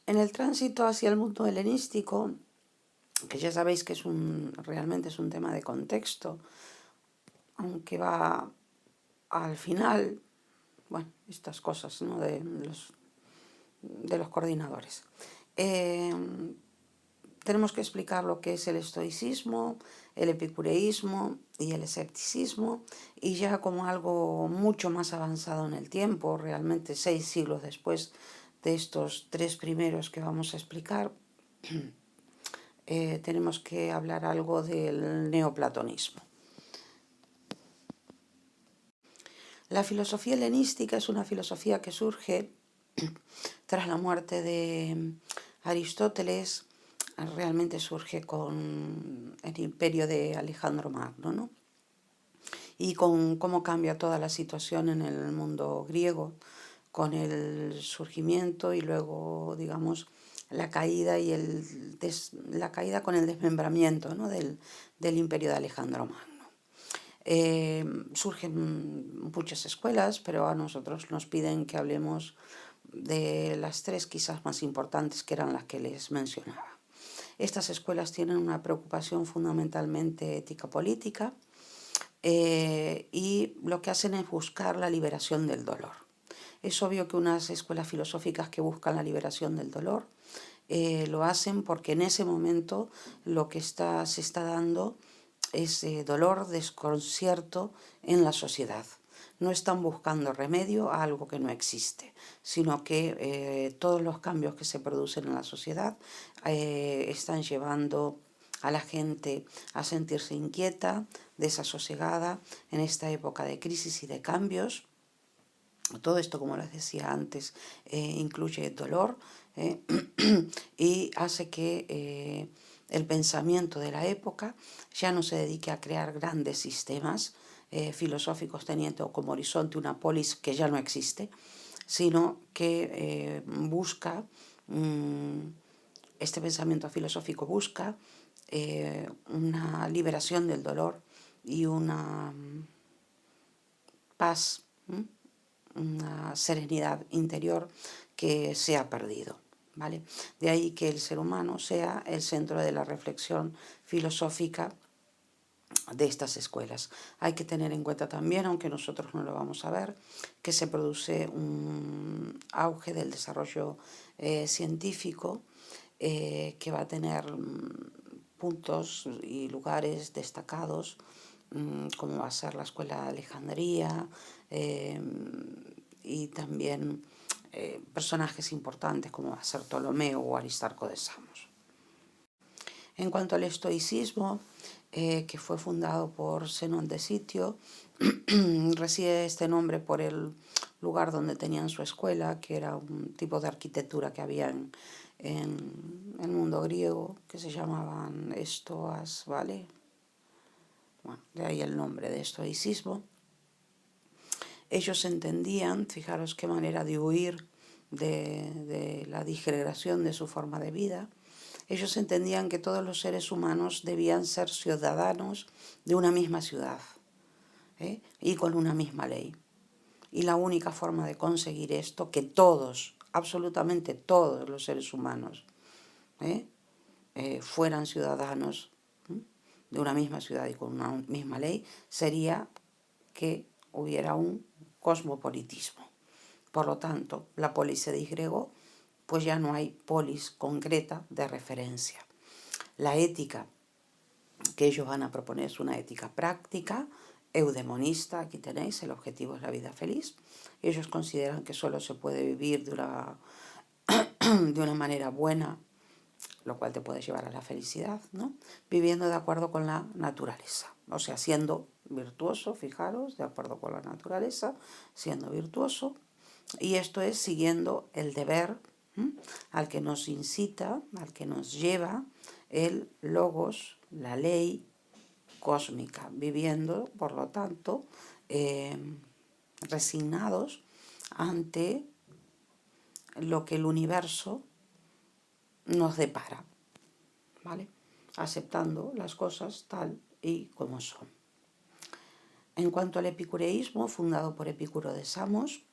En el tránsito hacia el mundo helenístico, que ya sabéis que realmente es un tema de contexto, aunque va al final, bueno, estas cosas, ¿no?, de los coordinadores. Tenemos que explicar lo que es el estoicismo, el epicureísmo y el escepticismo, y ya como algo mucho más avanzado en el tiempo, realmente 6 siglos después de estos 3 primeros que vamos a explicar, tenemos que hablar algo del neoplatonismo. La filosofía helenística es una filosofía que surge tras la muerte de Aristóteles. Realmente surge con el imperio de Alejandro Magno, ¿no? Y con cómo cambia toda la situación en el mundo griego, con el surgimiento y luego, digamos, la caída la caída con el desmembramiento, ¿no?, del imperio de Alejandro Magno. Surgen muchas escuelas, pero a nosotros nos piden que hablemos de las 3 quizás más importantes, que eran las que les mencionaba. Estas escuelas tienen una preocupación fundamentalmente ética-política, y lo que hacen es buscar la liberación del dolor. Es obvio que unas escuelas filosóficas que buscan la liberación del dolor lo hacen porque en ese momento lo que se está dando es dolor, desconcierto en la sociedad. No están buscando remedio a algo que no existe, sino que todos los cambios que se producen en la sociedad están llevando a la gente a sentirse inquieta, desasosegada en esta época de crisis y de cambios. Todo esto, como les decía antes, incluye dolor y hace que el pensamiento de la época ya no se dedique a crear grandes sistemas filosóficos teniendo como horizonte una polis que ya no existe, sino que busca, este pensamiento filosófico busca una liberación del dolor y una paz, una serenidad interior que se ha perdido, ¿vale? De ahí que el ser humano sea el centro de la reflexión filosófica de estas escuelas. Hay que tener en cuenta también, aunque nosotros no lo vamos a ver, que se produce un auge del desarrollo científico que va a tener puntos y lugares destacados, como va a ser la Escuela de Alejandría, y también personajes importantes como va a ser Ptolomeo o Aristarco de Samos. En cuanto al estoicismo, que fue fundado por Zenón de Sitio, recibe este nombre por el lugar donde tenían su escuela, que era un tipo de arquitectura que había en el mundo griego, que se llamaban estoas, ¿vale? Bueno, de ahí el nombre de estoicismo. Ellos entendían, fijaros qué manera de huir de la disgregación de su forma de vida. Ellos entendían que todos los seres humanos debían ser ciudadanos de una misma ciudad, y con una misma ley. Y la única forma de conseguir esto, que todos, absolutamente todos los seres humanos, fueran ciudadanos de una misma ciudad y con una misma ley, sería que hubiera un cosmopolitismo. Por lo tanto, la polis se disgregó, pues ya no hay polis concreta de referencia. La ética que ellos van a proponer es una ética práctica, eudemonista. Aquí tenéis, el objetivo es la vida feliz. Ellos consideran que solo se puede vivir de una manera buena, lo cual te puede llevar a la felicidad, ¿no? Viviendo de acuerdo con la naturaleza, o sea, siendo virtuoso, fijaros, de acuerdo con la naturaleza, siendo virtuoso, y esto es siguiendo el deber al que nos incita, al que nos lleva el logos, la ley cósmica, viviendo, por lo tanto, resignados ante lo que el universo nos depara, ¿vale? Aceptando las cosas tal y como son. En cuanto al epicureísmo, fundado por Epicuro de Samos,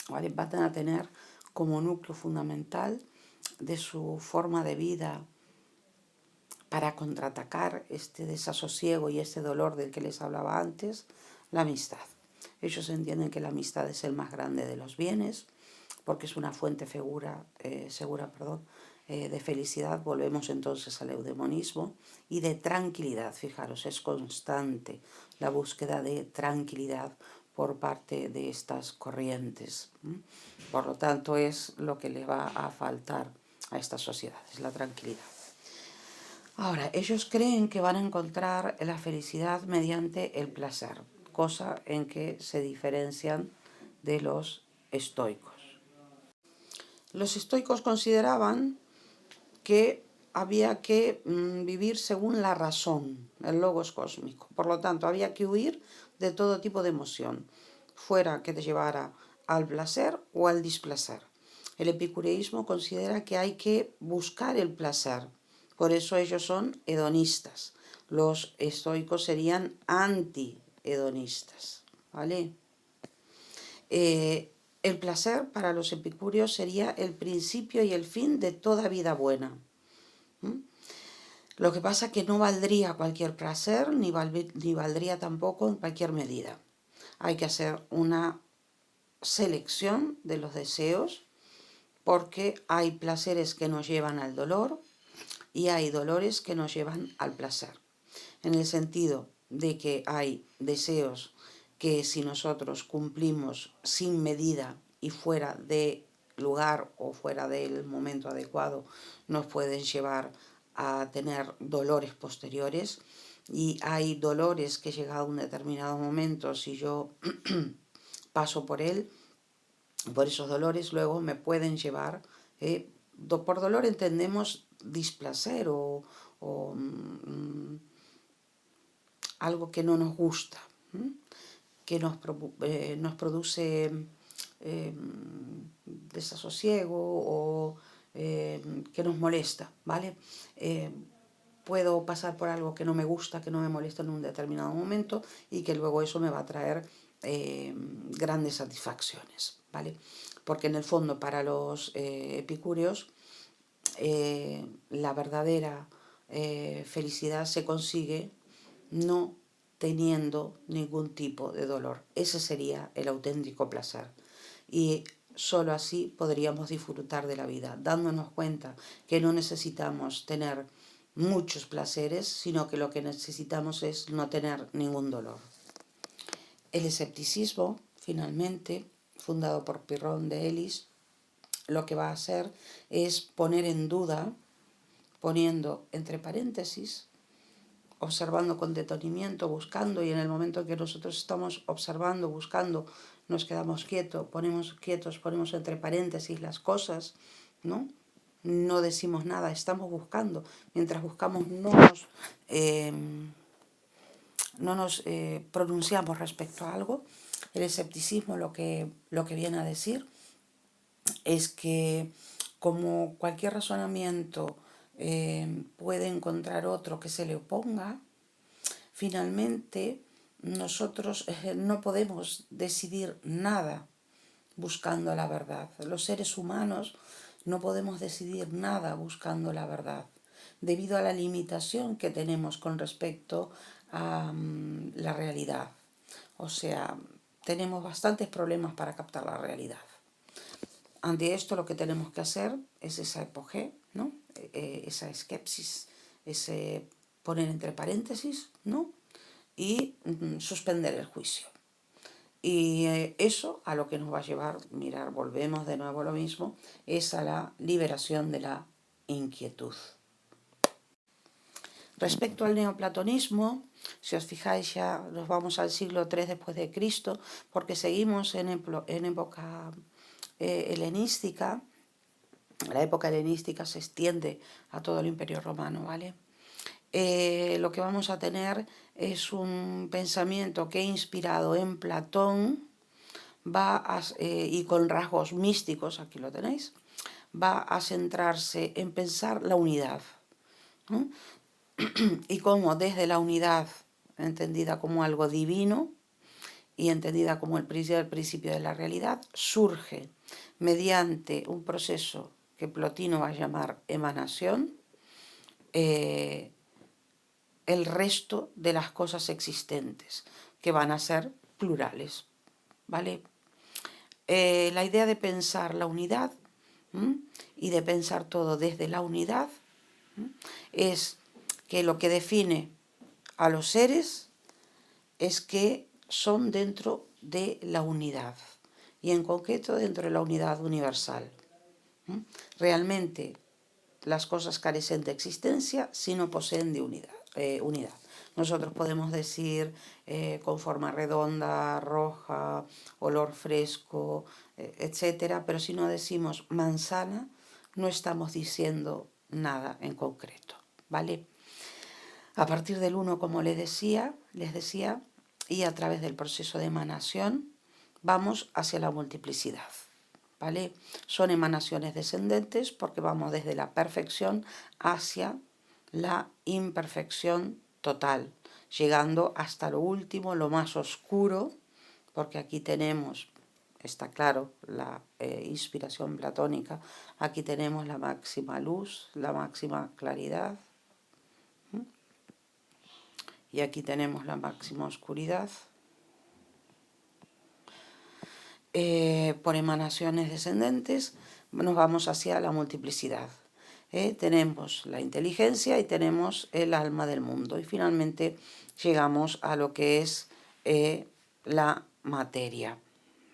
¿vale?, van a tener como núcleo fundamental de su forma de vida para contraatacar este desasosiego y este dolor del que les hablaba antes, la amistad. Ellos entienden que la amistad es el más grande de los bienes, porque es una fuente segura, de felicidad. Volvemos entonces al eudemonismo y de tranquilidad. Fijaros, es constante la búsqueda de tranquilidad por parte de estas corrientes. Por lo tanto, es lo que le va a faltar a estas sociedades, la tranquilidad. Ahora, ellos creen que van a encontrar la felicidad mediante el placer, cosa en que se diferencian de los estoicos. Los estoicos consideraban que había que vivir según la razón, el logos cósmico. Por lo tanto, había que huir de todo tipo de emoción, fuera que te llevara al placer o al displacer. El epicureísmo considera que hay que buscar el placer, por eso ellos son hedonistas. Los estoicos serían anti-hedonistas, ¿vale? El placer para los epicúreos sería el principio y el fin de toda vida buena. Lo que pasa es que no valdría cualquier placer, ni valdría tampoco en cualquier medida. Hay que hacer una selección de los deseos, porque hay placeres que nos llevan al dolor y hay dolores que nos llevan al placer. En el sentido de que hay deseos que si nosotros cumplimos sin medida y fuera de lugar o fuera del momento adecuado, nos pueden llevar a tener dolores posteriores, y hay dolores que llegado a un determinado momento, si yo paso por esos dolores, luego me pueden llevar, por dolor entendemos displacer o algo que no nos gusta, que nos produce desasosiego o que nos molesta, ¿vale? Puedo pasar por algo que no me gusta, que no me molesta en un determinado momento y que luego eso me va a traer grandes satisfacciones, ¿vale? Porque en el fondo para los epicúreos la verdadera felicidad se consigue no teniendo ningún tipo de dolor. Ese sería el auténtico placer. Y solo así podríamos disfrutar de la vida, dándonos cuenta que no necesitamos tener muchos placeres, sino que lo que necesitamos es no tener ningún dolor. El escepticismo, finalmente, fundado por Pirrón de Elis, lo que va a hacer es poner en duda, poniendo entre paréntesis, observando con detenimiento, buscando, y en el momento en que nosotros estamos observando, buscando, nos quedamos quietos, ponemos entre paréntesis las cosas, ¿no? No decimos nada, estamos buscando. Mientras buscamos no nos pronunciamos respecto a algo. El escepticismo lo que viene a decir es que como cualquier razonamiento puede encontrar otro que se le oponga, finalmente nosotros no podemos decidir nada buscando la verdad. Los seres humanos no podemos decidir nada buscando la verdad, debido a la limitación que tenemos con respecto a la realidad. O sea, tenemos bastantes problemas para captar la realidad. Ante esto lo que tenemos que hacer es esa epogé, ¿no? Esa esquepsis, ese poner entre paréntesis, ¿no? Y suspender el juicio. Y eso a lo que nos va a llevar, mirar, volvemos de nuevo a lo mismo, es a la liberación de la inquietud. Respecto al neoplatonismo, si os fijáis ya nos vamos al siglo III después de Cristo, porque seguimos en época helenística. La época helenística se extiende a todo el Imperio Romano, ¿vale? Lo que vamos a tener es un pensamiento que inspirado en Platón y con rasgos místicos, aquí lo tenéis, va a centrarse en pensar la unidad, ¿no? Y cómo desde la unidad, entendida como algo divino y entendida como el principio de la realidad, surge mediante un proceso que Plotino va a llamar emanación, el resto de las cosas existentes, que van a ser plurales, ¿vale? La idea de pensar la unidad y de pensar todo desde la unidad es que lo que define a los seres es que son dentro de la unidad y en concreto dentro de la unidad universal. Realmente las cosas carecen de existencia si no poseen de unidad. Nosotros podemos decir con forma redonda, roja, olor fresco, etcétera, pero si no decimos manzana, no estamos diciendo nada en concreto, ¿vale? A partir del 1, como les decía, y a través del proceso de emanación, vamos hacia la multiplicidad, ¿vale? Son emanaciones descendentes porque vamos desde la perfección hacia la imperfección total, llegando hasta lo último, lo más oscuro, porque aquí tenemos, está claro, la inspiración platónica, aquí tenemos la máxima luz, la máxima claridad, y aquí tenemos la máxima oscuridad. Por emanaciones descendentes nos vamos hacia la multiplicidad. Tenemos la inteligencia y tenemos el alma del mundo. Y finalmente llegamos a lo que es la materia,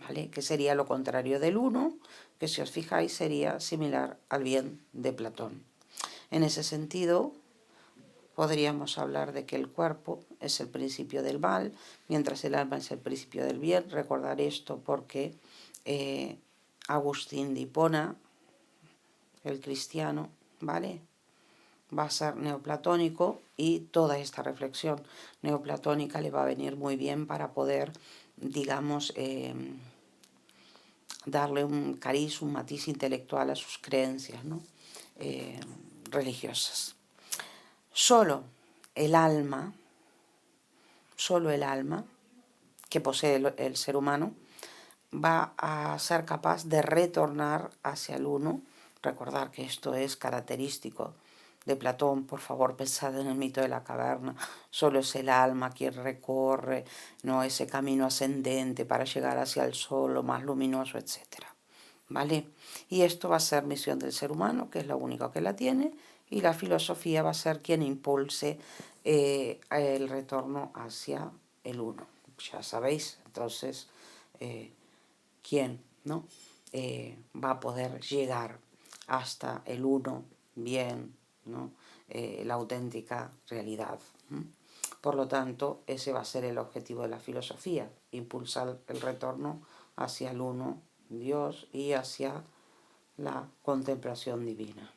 ¿vale? Que sería lo contrario del uno, que si os fijáis sería similar al bien de Platón. En ese sentido, podríamos hablar de que el cuerpo es el principio del mal, mientras el alma es el principio del bien. Recordar esto porque Agustín de Hipona, el cristiano, ¿vale?, va a ser neoplatónico y toda esta reflexión neoplatónica le va a venir muy bien para poder, digamos, darle un cariz, un matiz intelectual a sus creencias, ¿no?, religiosas. Solo el alma que posee el ser humano va a ser capaz de retornar hacia el uno. Recordar que esto es característico de Platón. Por favor, pensad en el mito de la caverna. Solo es el alma quien recorre, ¿no?, ese camino ascendente para llegar hacia el sol, lo más luminoso, etc. ¿Vale? Y esto va a ser misión del ser humano, que es la única que la tiene, y la filosofía va a ser quien impulse el retorno hacia el uno. Ya sabéis, entonces, quién, ¿no?, va a poder llegar hasta el uno bien, ¿no?, la auténtica realidad. Por lo tanto, ese va a ser el objetivo de la filosofía, impulsar el retorno hacia el uno, Dios, y hacia la contemplación divina.